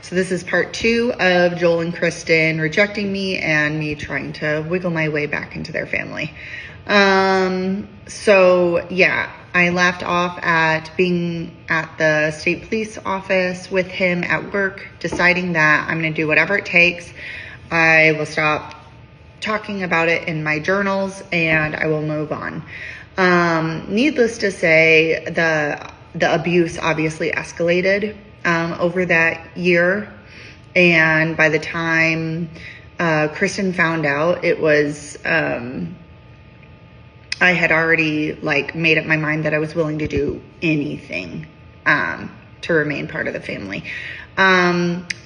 So this is part 2 of Joel and Kristen rejecting me and me trying to wiggle my way back into their family. So yeah, I left off at being at the state police office with him at work, deciding that I'm going to do whatever it takes. I will stop talking about it in my journals and I will move on. Needless to say, the abuse obviously escalated over that year. And by the time Kristen found out, it was, I had already made up my mind that I was willing to do anything to remain part of the family.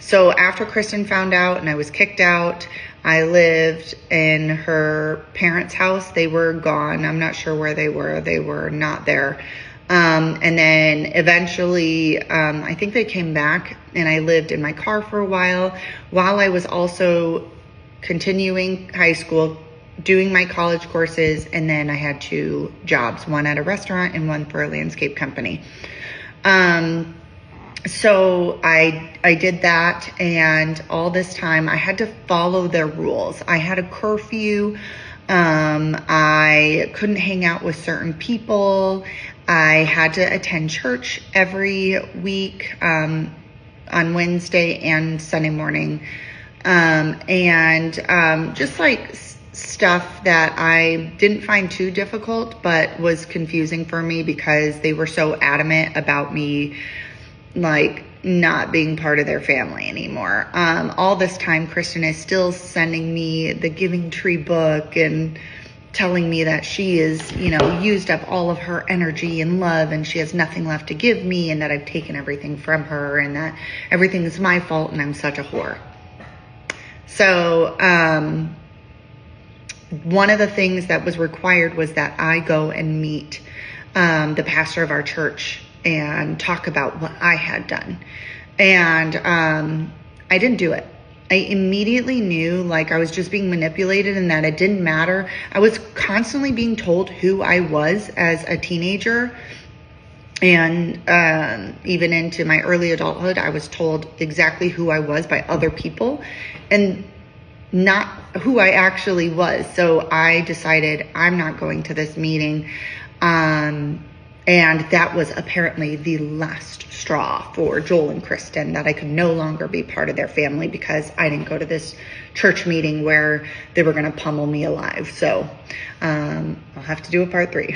So after Kristen found out and I was kicked out, I lived in her parents' house. They were gone. I'm not sure where they were. They were not there. And then eventually, I think they came back and I lived in my car for a while I was also continuing high school, doing my college courses. And then I had 2 jobs, one at a restaurant and one for a landscape company. So I did that, and all this time I had to follow their rules. I had a curfew. I couldn't hang out with certain people. I had to attend church every week, on Wednesday and Sunday morning. Just stuff that I didn't find too difficult, but was confusing for me because they were so adamant about me not being part of their family anymore. All this time, Kristen is still sending me the Giving Tree book and telling me that she is, used up all of her energy and love and she has nothing left to give me, and that I've taken everything from her and that everything is my fault and I'm such a whore. So, one of the things that was required was that I go and meet the pastor of our church and talk about what I had done. And I didn't do it. I immediately knew I was just being manipulated and that it didn't matter. I was constantly being told who I was as a teenager. And even into my early adulthood, I was told exactly who I was by other people and not who I actually was. So I decided I'm not going to this meeting. And that was apparently the last straw for Joel and Kristen, that I could no longer be part of their family because I didn't go to this church meeting where they were going to pummel me alive. So I'll have to do a part 3.